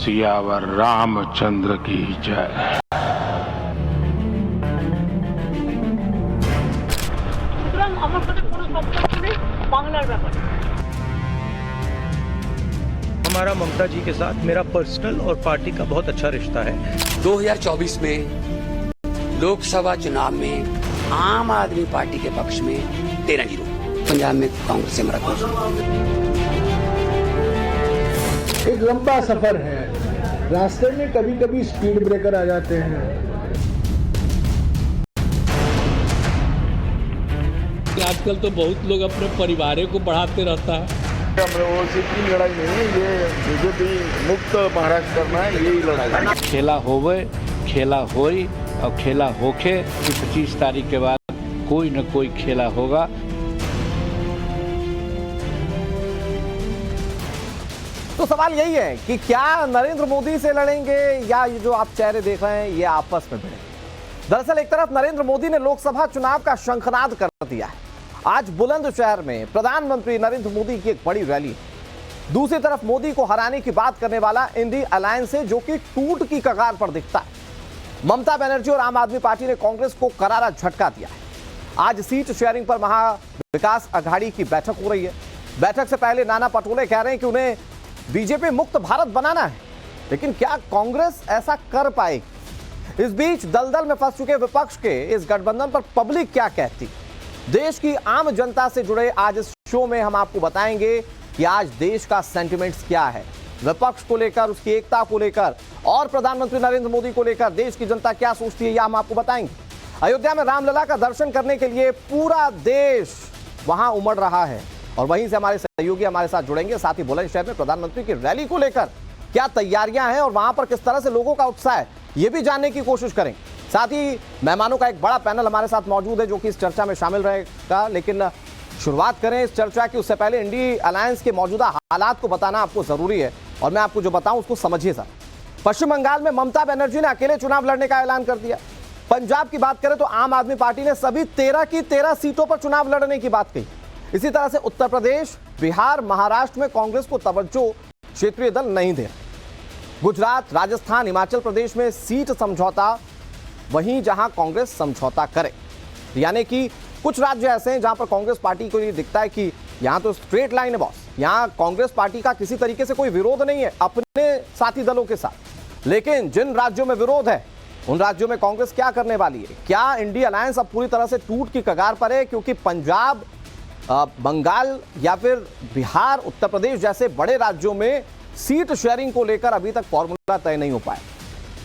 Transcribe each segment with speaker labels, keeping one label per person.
Speaker 1: सियावर रामचंद्र की जय।
Speaker 2: हमारा ममता जी के साथ मेरा पर्सनल और पार्टी का बहुत अच्छा रिश्ता है।
Speaker 3: 2024 में लोकसभा चुनाव में आम आदमी पार्टी के पक्ष में 13-0 पंजाब में कांग्रेस से हमारा
Speaker 4: एक लंबा सफर है, रास्ते में कभी कभी स्पीड ब्रेकर आ जाते हैं।
Speaker 5: आजकल तो बहुत लोग अपने परिवार को बढ़ाते रहता है।
Speaker 4: अमरावती की लड़ाई नहीं है, ये बीजेपी मुक्त महाराष्ट्र करना है, यही लड़ाई है।
Speaker 1: खेला होवे, खेला होई और खेला होके 25 तारीख के बाद कोई न कोई खेला होगा।
Speaker 6: तो सवाल यही है कि क्या नरेंद्र मोदी से लड़ेंगे या ये जो आप चेहरे देख रहे हैं ये आपस में भिड़ेंगे। दरअसल एक तरफ नरेंद्र मोदी ने लोकसभा चुनाव का शंखनाद कर दिया है। आज बुलंदशहर में प्रधानमंत्री नरेंद्र मोदी की एक बड़ी रैली है। दूसरी तरफ मोदी को हराने की बात करने वाला इंडी अलायंस है जो कि टूट की कगार पर दिखता है। ममता बनर्जी और आम आदमी पार्टी ने कांग्रेस को करारा झटका दिया है। आज सीट शेयरिंग पर महा विकास अघाड़ी की बैठक हो रही है। बैठक से पहले नाना पटोले कह रहे हैं कि उन्हें बीजेपी मुक्त भारत बनाना है, लेकिन क्या कांग्रेस ऐसा कर पाएगी? इस बीच दलदल में फंस चुके विपक्ष के इस गठबंधन पर पब्लिक क्या कहती? देश की आम जनता से जुड़े आज इस शो में हम आपको बताएंगे कि आज देश का सेंटिमेंट्स क्या है, विपक्ष को लेकर, उसकी एकता को लेकर और प्रधानमंत्री नरेंद्र मोदी को लेकर देश की जनता क्या सोचती है, यह हम आपको बताएंगे। अयोध्या में रामलला का दर्शन करने के लिए पूरा देश वहां उमड़ रहा है और वहीं से हमारे सहयोगी हमारे साथ जुड़ेंगे। साथ ही बुलंदशहर में प्रधानमंत्री की रैली को लेकर क्या तैयारियां हैं और वहां पर किस तरह से लोगों का उत्साह है, ये भी जानने की कोशिश करेंगे। साथ ही मेहमानों का एक बड़ा पैनल हमारे साथ मौजूद है जो कि इस चर्चा में शामिल रहेगा। लेकिन शुरुआत करें इस चर्चा की उससे पहले इंडी अलायंस के मौजूदा हालात को बताना आपको जरूरी है और मैं आपको जो बताऊं उसको समझिए सर। पश्चिम बंगाल में ममता बनर्जी ने अकेले चुनाव लड़ने का ऐलान कर दिया। पंजाब की बात करें तो आम आदमी पार्टी ने सभी 13 की 13 सीटों पर चुनाव लड़ने की बात कही। इसी तरह से उत्तर प्रदेश, बिहार, महाराष्ट्र में कांग्रेस को तवज्जो क्षेत्रीय दल नहीं दे रहे। गुजरात, राजस्थान, हिमाचल प्रदेश में सीट समझौता वहीं जहां कांग्रेस समझौता करे, यानी कि कुछ राज्य ऐसे हैं जहां पर कांग्रेस पार्टी को ये दिखता है कि यहां तो स्ट्रेट लाइन है बॉस, यहां कांग्रेस पार्टी का किसी तरीके से कोई विरोध नहीं है अपने साथी दलों के साथ। लेकिन जिन राज्यों में विरोध है उन राज्यों में कांग्रेस क्या करने वाली है? क्या इंडी अलायंस अब पूरी तरह से टूट की कगार पर है? क्योंकि पंजाब, बंगाल या फिर बिहार, उत्तर प्रदेश जैसे बड़े राज्यों में सीट शेयरिंग को लेकर अभी तक फॉर्मूला तय नहीं हो पाया।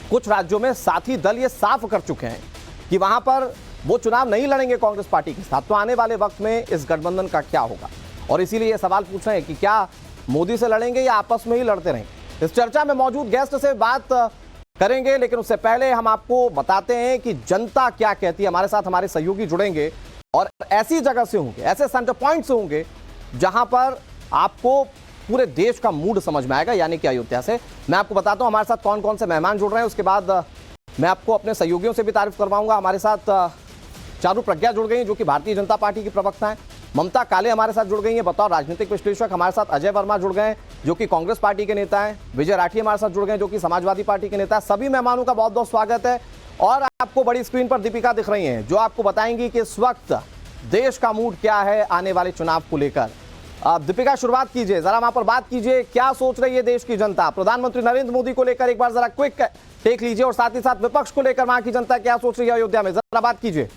Speaker 6: कुछ राज्यों में साथी दल ये साफ कर चुके हैं कि वहां पर वो चुनाव नहीं लड़ेंगे कांग्रेस पार्टी के साथ। तो आने वाले वक्त में इस गठबंधन का क्या होगा, और इसीलिए ये सवाल पूछ रहे हैं कि क्या मोदी से लड़ेंगे या आपस में ही लड़ते रहेंगे। इस चर्चा में मौजूद गेस्ट से बात करेंगे, लेकिन उससे पहले हम आपको बताते हैं कि जनता क्या कहती है। हमारे साथ हमारे सहयोगी जुड़ेंगे और ऐसी जगह से होंगे, ऐसे सेंटर पॉइंट से होंगे जहां पर आपको पूरे देश का मूड समझ में आएगा, यानी कि अयोध्या से। मैं आपको बताता हूं हमारे साथ कौन कौन से मेहमान जुड़ रहे हैं, उसके बाद मैं आपको अपने सहयोगियों से भी तारीफ करवाऊंगा। हमारे साथ चारू प्रज्ञा जुड़ गई हैं जो कि भारतीय जनता पार्टी की प्रवक्ता हैं। ममता काले हमारे साथ जुड़ गई हैं बतौर राजनीतिक विश्लेषक। हमारे साथ अजय वर्मा जुड़ गए हैं जो कि कांग्रेस पार्टी के नेता हैं। विजय राठी हमारे साथ जुड़ गए हैं जो कि समाजवादी पार्टी के नेता है। सभी मेहमानों का बहुत बहुत स्वागत है। और आपको बड़ी स्क्रीन पर दीपिका दिख रही हैं जो आपको बताएंगी कि इस वक्त देश का मूड क्या है आने वाले चुनाव को लेकर। दीपिका, शुरुआत कीजिए, जरा वहां पर बात कीजिए, क्या सोच रही है देश की जनता प्रधानमंत्री नरेंद्र मोदी को लेकर? एक बार जरा क्विक टेक लीजिए और साथ ही साथ विपक्ष को लेकर वहां की जनता क्या सोच रही है अयोध्या में, जरा बात कीजिए।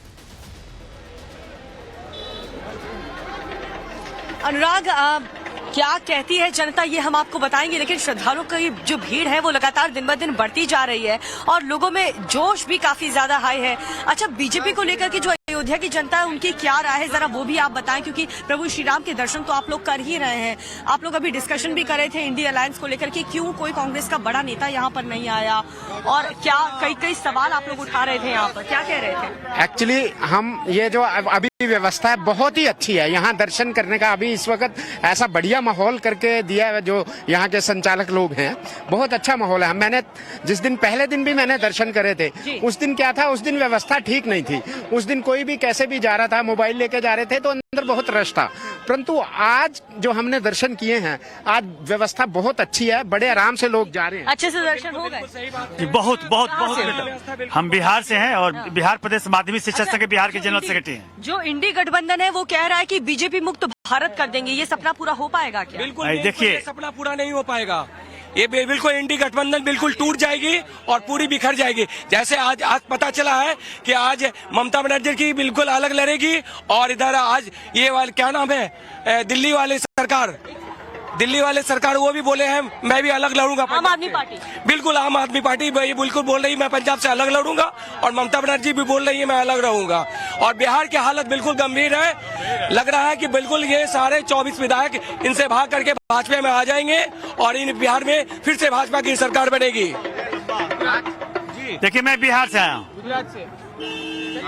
Speaker 7: अनुराग, क्या कहती है जनता ये हम आपको बताएंगे, लेकिन श्रद्धालुओं की जो भीड़ है वो लगातार दिन ब दिन बढ़ती जा रही है और लोगों में जोश भी काफी ज्यादा हाई है। अच्छा, बीजेपी को लेकर के जो अयोध्या की जनता है उनकी क्या राय है, जरा वो भी आप बताएं, क्योंकि प्रभु श्री राम के दर्शन तो आप लोग कर ही रहे हैं। आप लोग अभी डिस्कशन भी कर रहे थे इंडी अलायंस को लेकर कि क्यों कोई कांग्रेस का बड़ा नेता यहाँ पर नहीं आया, और क्या कई सवाल आप लोग उठा रहे थे यहाँ पर, क्या कह रहे थे?
Speaker 8: एक्चुअली हम ये जो अभी व्यवस्था है बहुत ही अच्छी है, यहाँ दर्शन करने का अभी इस वक्त ऐसा बढ़िया माहौल करके दिया है जो यहाँ के संचालक लोग हैं, बहुत अच्छा माहौल है। मैंने जिस दिन पहले दिन भी मैंने दर्शन करे थे, उस दिन क्या था, उस दिन व्यवस्था ठीक नहीं थी, उस दिन कोई भी कैसे भी जा रहा था, मोबाइल लेके जा रहे थे तो अंदर बहुत रश था। परंतु आज जो हमने दर्शन किए हैं, आज व्यवस्था बहुत अच्छी है, बड़े आराम से लोग जा रहे हैं।
Speaker 7: अच्छे से दर्शन हो गए?
Speaker 9: जी, बहुत बहुत बहुत बेहतर। हम बिहार से हैं और बिहार प्रदेश माध्यमिक शिक्षा संघ के बिहार के जनरल सेक्रेटरी हैं।
Speaker 7: जो इंडी गठबंधन है वो कह रहा है कि बीजेपी मुक्त भारत कर देंगे, ये सपना पूरा हो पाएगा क्या?
Speaker 10: बिल्कुल
Speaker 9: देखिए,
Speaker 10: सपना पूरा नहीं हो पाएगा। ये बिल्कुल इंडी गठबंधन बिल्कुल टूट जाएगी और पूरी बिखर जाएगी। जैसे आज पता चला है कि आज ममता बनर्जी की बिल्कुल अलग लड़ेगी और इधर आज ये वाले क्या नाम है, दिल्ली वाले सरकार वो भी बोले हैं मैं भी अलग लड़ूंगा।
Speaker 7: आम आदमी पार्टी,
Speaker 10: बिल्कुल आम आदमी पार्टी बिल्कुल बोल रही है मैं पंजाब से अलग लड़ूंगा और ममता बनर्जी भी बोल रही है मैं अलग रहूंगा। और बिहार की हालत बिल्कुल गंभीर है। लग रहा है कि बिल्कुल ये सारे 24 विधायक इनसे भाग करके भाजपा में आ जाएंगे और इन बिहार में फिर से भाजपा की सरकार बनेगी।
Speaker 9: देखिए, मैं बिहार से आया हूँ।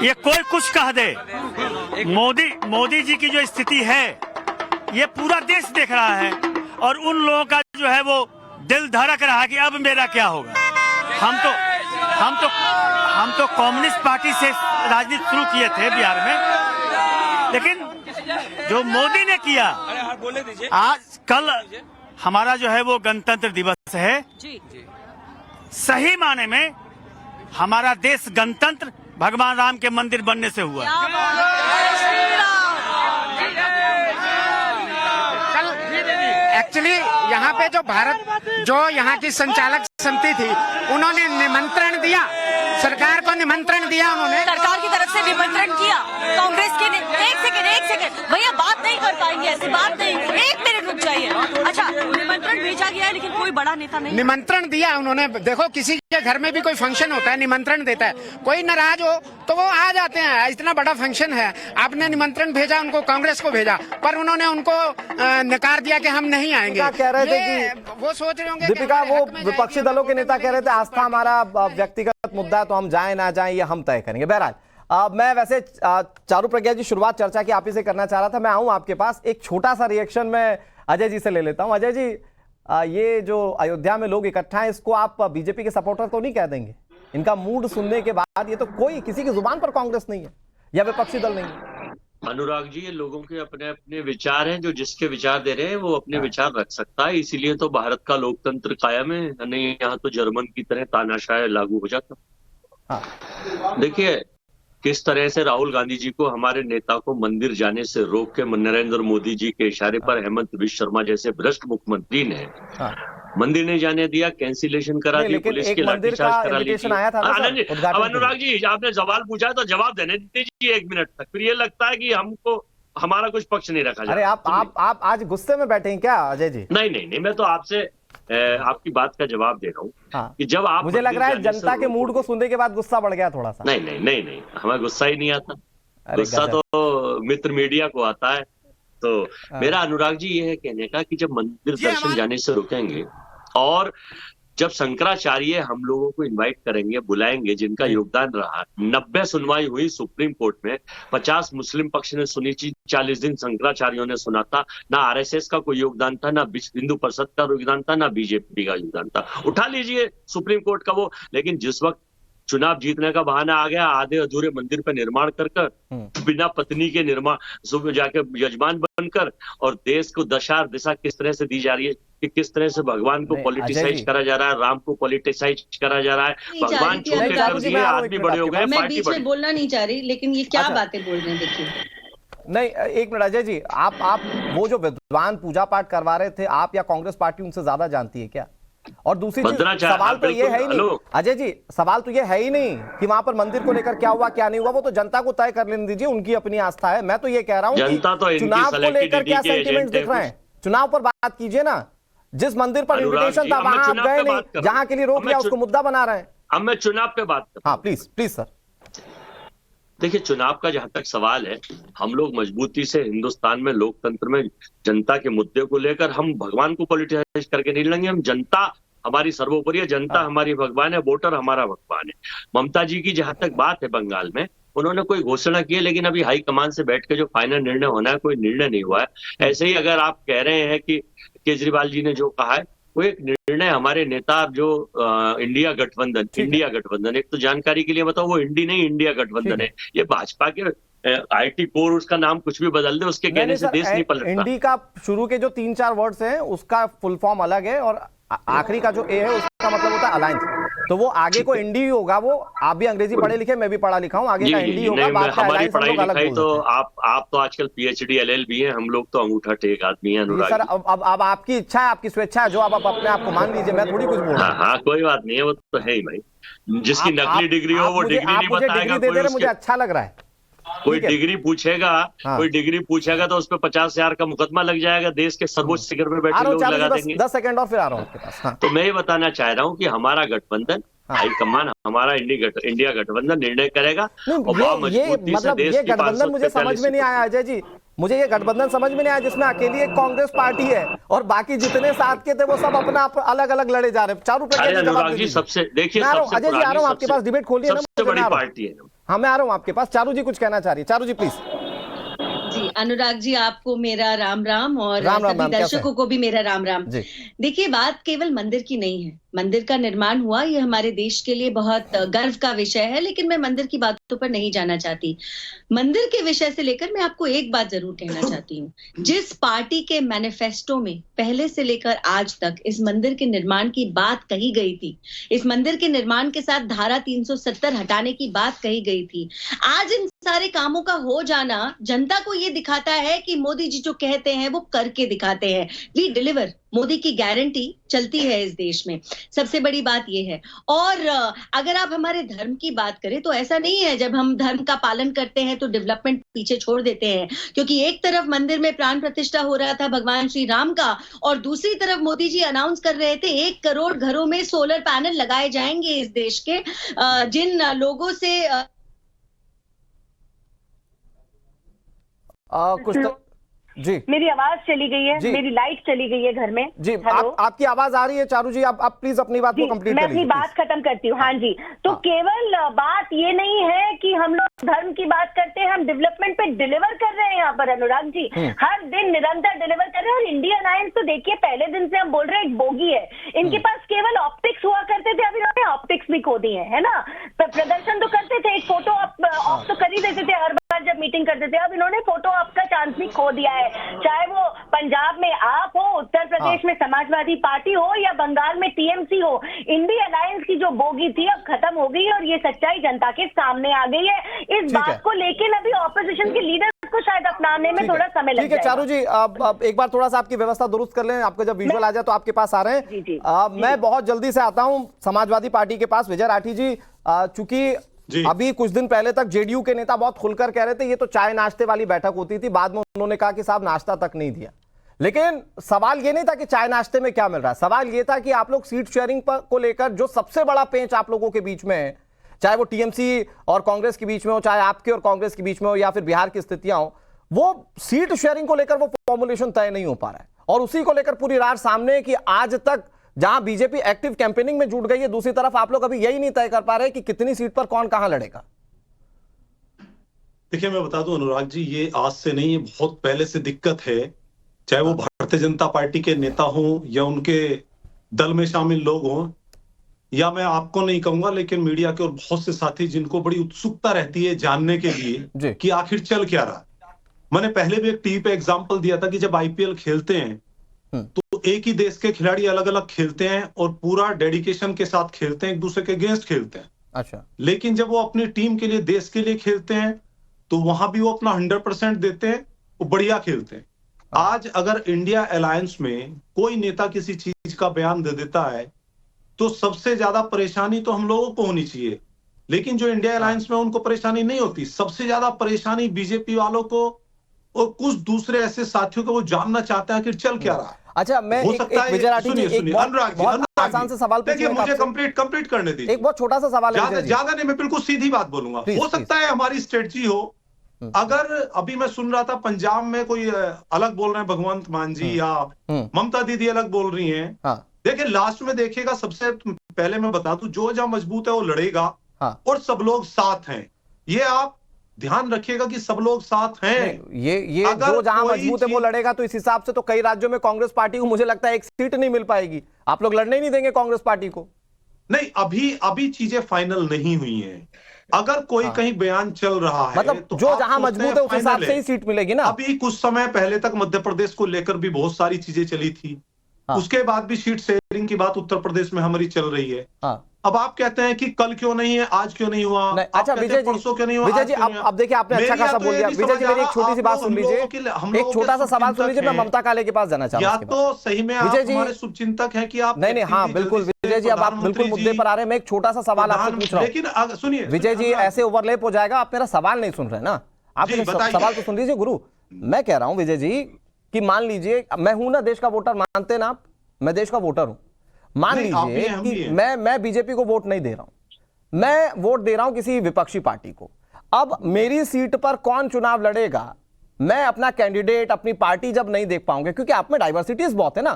Speaker 9: ये कोई कुछ कह दे, मोदी जी की जो स्थिति है ये पूरा देश देख रहा है और उन लोगों का जो है वो दिल धड़क रहा है कि अब मेरा क्या होगा। हम तो कम्युनिस्ट पार्टी से राजनीति शुरू किए थे बिहार में, लेकिन जो मोदी ने किया, आज कल हमारा जो है वो गणतंत्र दिवस है। सही माने में हमारा देश गणतंत्र भगवान राम के मंदिर बनने से हुआ।
Speaker 8: एक्चुअली यहाँ पे जो यहाँ की संचालक समिति थी, उन्होंने निमंत्रण दिया, सरकार को निमंत्रण दिया, उन्होंने
Speaker 7: सरकार की तरफ से निमंत्रण किया। कांग्रेस के ने एक सेकंड भैया बात नहीं कर पाएंगे, ऐसी बात नहीं, 1 मिनट रुक जाइए। अच्छा, निमंत्रण भेजा गया है लेकिन कोई बड़ा नेता नहीं।
Speaker 8: निमंत्रण दिया उन्होंने। देखो, किसी के घर में भी कोई फंक्शन होता है, निमंत्रण देता है, कोई नाराज हो तो वो आ जाते हैं। इतना बड़ा फंक्शन है, आपने निमंत्रण भेजा उनको, कांग्रेस को भेजा, पर उन्होंने उनको नकार दिया कि हम नहीं आएंगे।
Speaker 6: कह रहे थे कि
Speaker 8: वो सोच रहे होंगे
Speaker 6: दीपिका, वो विपक्षी दलों के नेता कह रहे थे आस्था हमारा व्यक्तिगत मुद्दा है तो हम जाए ना जाए ये हम तय करेंगे। बहरहाल मैं वैसे चारू प्रज्ञा जी शुरुआत चर्चा की आप ही से करना चाह रहा था। मैं आऊं आपके पास, एक छोटा सा रिएक्शन मैं अजय जी से ले लेता हूं। अजय जी, ये जो अयोध्या में लोग इकट्ठा हैं, इसको आप बीजेपी के सपोर्टर तो नहीं कह देंगे? इनका मूड सुनने के बाद ये तो कोई किसी की जुबान पर कांग्रेस नहीं है या विपक्षी दल नहीं है।
Speaker 11: अनुराग जी, ये लोगों के अपने अपने विचार हैं, जो जिसके विचार दे रहे हैं वो अपने विचार रख सकता है। इसीलिए तो भारत का लोकतंत्र कायम है, नहीं यहाँ तो जर्मन की तरह तानाशाह लागू हो जाता। देखिए, किस तरह से राहुल गांधी जी को, हमारे नेता को मंदिर जाने से रोक के नरेंद्र मोदी जी के इशारे पर हेमंत बिश्व शर्मा जैसे भ्रष्ट मुख्यमंत्री ने मंदिर नहीं जाने दिया, कैंसिलेशन करा दी, पुलिस की लाठीचार्ज करा ली थी। अब अनुराग जी, आपने सवाल पूछा तो जवाब देने दीजिए 1 मिनट तक, फिर ये लगता है कि हमको हमारा कुछ पक्ष नहीं रखा जाए।
Speaker 6: अरे आप आज गुस्से में बैठे हैं क्या अजय जी?
Speaker 11: नहीं, मैं तो आपसे आपकी बात का जवाब दे रहा हूँ कि जब आप,
Speaker 6: मुझे लग रहा है जनता के मूड को सुनने के बाद गुस्सा बढ़ गया थोड़ा सा।
Speaker 11: नहीं, हमें गुस्सा ही नहीं आता। गुस्सा तो मित्र मीडिया को आता है। तो मेरा अनुराग जी ये है कहने का कि जब मंदिर दर्शन जाने से रुकेंगे और जब शंकराचार्य हम लोगों को इनवाइट करेंगे, बुलाएंगे, जिनका योगदान रहा, 90 सुनवाई हुई सुप्रीम कोर्ट में, 50 मुस्लिम पक्ष ने सुनी थी, 40 दिन शंकराचार्यों ने सुना था। ना आरएसएस का कोई योगदान था, ना हिंदू परिषद का योगदान था, ना बीजेपी का योगदान था। उठा लीजिए सुप्रीम कोर्ट का वो। लेकिन जिस वक्त चुनाव जीतने का बहाना आ गया, आधे अधूरे मंदिर पर निर्माण कर बिना पत्नी के निर्माण सुबह जाके यजमान बनकर, और देश को दिशा किस तरह से दी जा रही है कि किस तरह से भगवान को पॉलिटिसाइज करा जा रहा है, राम को पॉलिटिसाइज करा जा रहा है, भगवान छोटे कर दिए, आदमी बड़े हो गए, पार्टी बड़ी।
Speaker 12: बोलना नहीं चाह रही, लेकिन ये क्या बातें बोल रहे हैं, देखिए।
Speaker 6: नहीं, 1 मिनट अजय जी, आप वो जो विद्वान पूजा पाठ करवा रहे थे, आप या कांग्रेस पार्टी उनसे ज्यादा जानती है क्या? और दूसरी चीज, सवाल तो ये है ही नहीं अजय जी, सवाल तो ये है ही नहीं कि वहां पर मंदिर को लेकर क्या हुआ क्या नहीं हुआ, वो तो जनता को तय कर लेने दीजिए, उनकी अपनी आस्था है। मैं तो ये कह रहा हूं कि चुनाव को लेकर क्या सेंटिमेंट दिख रहे हैं, चुनाव पर बात कीजिए ना। जिस मंदिर पर इन्विटेशन था वहां आप गए नहीं, जहां के लिए रोक लिया उसको मुद्दा बना रहे हैं।
Speaker 11: अब मैं चुनाव पे बात करता हूं।
Speaker 6: हाँ प्लीज सर।
Speaker 11: देखिए, चुनाव का जहां तक सवाल है, हम लोग मजबूती से हिंदुस्तान में लोकतंत्र में जनता के मुद्दे को लेकर हम भगवान को पॉलिटिसाइज करके नहीं लड़ेंगे। हम जनता हमारी सर्वोपरि है, जनता हमारी भगवान है, वोटर हमारा भगवान है। ममता जी की जहां तक बात है, बंगाल में उन्होंने कोई घोषणा की है, लेकिन अभी हाईकमान से बैठ के जो फाइनल निर्णय होना है, कोई निर्णय नहीं हुआ है। ऐसे ही अगर आप कह रहे हैं कि केजरीवाल जी ने जो कहा है, वो एक निर्णय हमारे नेता जो इंडिया गठबंधन, एक तो जानकारी के लिए बताओ, वो इंडी नहीं इंडिया गठबंधन है। ये भाजपा के IT कोर उसका नाम कुछ भी बदल दे, उसके कहने से देश नहीं पलटता।
Speaker 6: इंडी का शुरू के जो 3-4 वर्ड्स हैं उसका फुल फॉर्म अलग है, और आखिरी का जो ए है उसका मतलब होता है अलायंस। तो वो आगे को इंडी होगा। वो आप भी अंग्रेजी पढ़े लिखे, मैं भी पढ़ा लिखा हूँ, आगे का इंडी होगा।
Speaker 11: हमारी पढ़ाई लिखाई तो आप तो आजकल PhD LLB हैं, हम लोग तो अंगूठा टेक आदमी हैं।
Speaker 6: सर अब आपकी इच्छा है, आपकी स्वेच्छा है, जो आप अपने आप को मान लीजिए, मैं थोड़ी कुछ बोल रहा हूँ।
Speaker 11: हाँ, कोई बात नहीं है, वो तो है ही भाई। जिसकी नकली डिग्री हो वो डिग्री नहीं बताएगा।
Speaker 6: दे दे रहे, मुझे अच्छा लग रहा है।
Speaker 11: कोई डिग्री पूछेगा, कोई डिग्री पूछेगा तो उस पर 50,000 का मुकदमा लग जाएगा। देश के सर्वोच्च शिखर में बैठे लोग लगा देंगे।
Speaker 6: 10 सेकंड और फिर आ रहा हूँ आपके पास। हाँ।
Speaker 11: तो मैं ये बताना चाह रहा हूँ कि हमारा गठबंधन, हाईकमान हमारा इंडिया गठबंधन निर्णय करेगा।
Speaker 6: ये गठबंधन मुझे समझ में नहीं आया अजय जी, मुझे ये गठबंधन समझ में नहीं आया जिसमें अकेली एक कांग्रेस पार्टी है और बाकी जितने साथ के थे वो सब अपना अलग अलग लड़े जा रहे हैं। चारू
Speaker 11: अनुराग जी सबसे देखिए,
Speaker 6: अजय जी आ रहा हूँ आपके पास, डिबेट खोलिए ना।
Speaker 11: सबसे बड़ी पार्टी है।
Speaker 6: हाँ, मैं आ रहा हूँ आपके पास। चारू जी कुछ कहना चाह रही है। चारू जी प्लीज।
Speaker 12: जी अनुराग जी, आपको मेरा राम राम और सभी दर्शकों को भी मेरा राम राम। देखिए, बात केवल मंदिर की नहीं है। मंदिर का निर्माण हुआ, ये हमारे देश के लिए बहुत गर्व का विषय है, लेकिन मैं मंदिर की बातों पर नहीं जाना चाहती। मंदिर के विषय से लेकर मैं आपको एक बात जरूर कहना चाहती हूँ। जिस पार्टी के मैनिफेस्टो में पहले से लेकर आज तक इस मंदिर के निर्माण की बात कही गई थी, इस मंदिर के निर्माण के साथ धारा 370 हटाने की बात कही गई थी, आज इन सारे कामों का हो जाना जनता को ये दिखाता है कि मोदी जी जो कहते हैं वो करके दिखाते हैं। We deliver. मोदी की गारंटी चलती है इस देश में, सबसे बड़ी बात यह है। और अगर आप हमारे धर्म की बात करें तो ऐसा नहीं है जब हम धर्म का पालन करते हैं तो डेवलपमेंट पीछे छोड़ देते हैं, क्योंकि एक तरफ मंदिर में प्राण प्रतिष्ठा हो रहा था भगवान श्री राम का, और दूसरी तरफ मोदी जी अनाउंस कर रहे थे 1 करोड़ घरों में सोलर पैनल लगाए जाएंगे इस देश के। जिन लोगों से
Speaker 6: कुछ तो जी, मेरी
Speaker 12: आवाज चली गई है, मेरी लाइट चली गई है घर में
Speaker 6: जी। आपकी आवाज आ रही है चारू जी, आप प्लीज अपनी बात को कंप्लीट करिए।
Speaker 12: मैं अपनी बात खत्म करती हूँ। हाँ जी, तो केवल बात ये नहीं है कि हम लोग धर्म की बात करते हैं, हम डेवलपमेंट पे डिलीवर कर रहे हैं यहाँ पर अनुराग जी, हर दिन निरंतर डिलीवर कर रहे हैं। और इंडिया अलायंस तो देखिए पहले दिन से हम बोल रहे हैं एक बोगी है, इनके पास केवल ऑप्टिक्स हुआ करते थे, अब इन्होंने ऑप्टिक्स भी खो दिए है ना। प्रदर्शन तो करते थे, एक फोटो ऑफ तो कर ही देते थे हर बार जब मीटिंग करते थे, अब इन्होंने फोटो ऑफ का चांस भी खो दिया है। चाहे वो पंजाब में आप हो, उत्तर प्रदेश में समाजवादी पार्टी हो, या बंगाल में TMC हो, इंडिया अलायंस की जो बोगी थी अब खत्म हो गई और ये सच्चाई जनता के सामने आ गई है। इस बात को लेकिन अभी ऑपोजिशन के लीडर्स को शायद अपनाने में थोड़ा समय लग जाएगा।
Speaker 6: चारू जी, अब एक बार थोड़ा सा आपकी व्यवस्था दुरुस्त कर लें, आपको जब विजुअल आ जाए तो आपके पास आ रहे हैं। मैं बहुत जल्दी से आता हूं समाजवादी पार्टी के पास। विजय राठी जी, चूंकि अभी कुछ दिन पहले तक जेडीयू के नेता बहुत खुलकर कह रहे थे ये तो चाय नाश्ते वाली बैठक होती थी, बाद में उन्होंने कहा कि साहब नाश्ता तक नहीं दिया। लेकिन सवाल ये नहीं था कि चाय नाश्ते में क्या मिल रहा है, सवाल ये था कि आप लोग सीट शेयरिंग को लेकर जो सबसे बड़ा पेंच आप लोगों के बीच में है, चाहे वो TMC और कांग्रेस के बीच में हो, चाहे आपके और कांग्रेस के बीच में हो, या फिर बिहार की स्थितियां हो, वो सीट शेयरिंग को लेकर वो फॉर्मुलेशन तय नहीं हो पा रहा है। और उसी को लेकर पूरी रार सामने कि आज तक जहां बीजेपी एक्टिव कैंपेनिंग में जुट गई है, दूसरी तरफ आप लोग अभी यही नहीं तय कर पा रहे कि कितनी सीट पर कौन कहां लड़ेगा।
Speaker 13: देखिए, मैं बता दूं अनुराग जी, ये आज से नहीं, ये बहुत पहले से दिक्कत है। चाहे वो भारतीय जनता पार्टी के नेता हों या उनके दल में शामिल लोग हों, या मैं आपको नहीं कहूंगा लेकिन मीडिया के और बहुत से साथी जिनको बड़ी उत्सुकता रहती है जानने के लिए कि आखिर चल क्या रहा। मैंने पहले भी एक टीवी पे एग्जाम्पल दिया था कि जब IPL खेलते हैं तो एक ही देश के खिलाड़ी अलग अलग खेलते हैं और पूरा डेडिकेशन के साथ खेलते हैं, एक दूसरे के अगेंस्ट खेलते हैं।
Speaker 6: अच्छा।
Speaker 13: लेकिन जब वो अपनी टीम के लिए, देश के लिए खेलते हैं तो वहां भी वो अपना 100% देते हैं, वो बढ़िया खेलते हैं। आज अगर इंडिया अलायंस में कोई नेता किसी चीज का बयान दे देता है तो सबसे ज्यादा परेशानी तो हम लोगों को होनी चाहिए, लेकिन जो इंडिया अलायंस में उनको परेशानी नहीं होती। सबसे ज्यादा परेशानी बीजेपी वालों को और कुछ दूसरे ऐसे साथियों को, वो जानना चाहते हैं कि चल क्या रहा है।
Speaker 6: अच्छा, मैं विजय राठी जी एक बहुत आसान से सवाल
Speaker 13: देखिए, मुझे कंप्लीट करने दीजिए।
Speaker 6: एक बहुत छोटा सा सवाल है,
Speaker 13: ज्यादा नहीं, मैं बिल्कुल सीधी बात बोलूंगा। हो सकता है हमारी स्ट्रेटजी हो, अगर अभी मैं सुन रहा था पंजाब में कोई अलग बोल रहे हैं, भगवंत मान जी या ममता दीदी अलग बोल रही हैं। देखिए, लास्ट में देखिएगा, सबसे पहले मैं बता दूं, जो जहां मजबूत है वो लड़ेगा और सब लोग साथ हैं। ये आप ध्यान रखिएगा कि सब लोग साथ हैं।
Speaker 6: ये जो जहां मजबूत है वो लड़ेगा, तो इस हिसाब से तो कई राज्यों में कांग्रेस पार्टी को मुझे लगता है एक सीट नहीं मिल पाएगी। आप लोग लड़ने नहीं देंगे कांग्रेस पार्टी को?
Speaker 13: नहीं, अभी चीजें फाइनल नहीं हुई हैं। अगर कोई कहीं बयान चल रहा है
Speaker 6: मतलब
Speaker 13: तो
Speaker 6: जो जहां मजबूत है उस हिसाब से ही सीट मिलेगी ना।
Speaker 13: अभी कुछ समय पहले तक मध्य प्रदेश को लेकर भी बहुत सारी चीजें चली थी। उसके बाद भी सीट शेयरिंग की बात उत्तर प्रदेश में हमारी चल रही है। अब आप कहते हैं कि कल क्यों नहीं है, आज क्यों नहीं हुआ।
Speaker 6: अच्छा विजय जी,
Speaker 13: परसों क्यों नहीं हुआ।
Speaker 6: विजय जी अब देखिए आपने अच्छा खासा बोल दिया। विजय जी मेरी एक छोटी सी बात सुन लीजिए, एक छोटा सा सवाल सुन लीजिए। मैं ममता काले के पास जाना चाहता हूं।
Speaker 13: या तो सही में आप हमारे शुभचिंतक हैं कि आप
Speaker 6: नहीं, हाँ बिल्कुल विजय जी, अब आप बिल्कुल मुद्दे पर आ रहे हैं। मैं एक छोटा सा सवाल आपसे पूछ रहा हूँ,
Speaker 13: लेकिन सुनिए
Speaker 6: विजय जी ऐसे ओवरलैप हो जाएगा, आप मेरा सवाल नहीं सुन रहे ना। आप सवाल तो सुन लीजिए गुरु। मैं कह रहा हूं विजय जी कि मान लीजिए मैं हूं ना देश का वोटर, मानते ना आप, मैं देश का वोटर हूं। मान लीजिए कि मैं बीजेपी को वोट नहीं दे रहा हूं, मैं वोट दे रहा हूं किसी विपक्षी पार्टी को। अब मेरी सीट पर कौन चुनाव लड़ेगा, मैं अपना कैंडिडेट अपनी पार्टी जब नहीं देख पाऊंगा, क्योंकि आप में डाइवर्सिटीज बहुत है ना,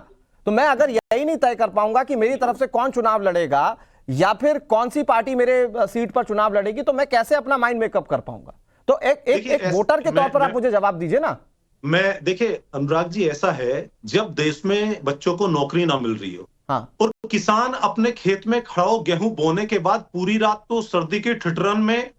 Speaker 6: तो मैं अगर यही नहीं तय कर पाऊंगा कि मेरी तरफ से कौन चुनाव लड़ेगा या फिर कौन सी पार्टी मेरे सीट पर चुनाव लड़ेगी, तो मैं कैसे अपना माइंड मेकअप कर पाऊंगा। तो एक वोटर के तौर पर आप मुझे जवाब दीजिए ना।
Speaker 13: मैं देखिए अनुराग जी, ऐसा है जब देश में बच्चों को नौकरी ना मिल रही हो और किसान अपने खेत में खड़ा हो गेहूं बोने के बाद पूरी रात तो सर्दी के ठिठुरन में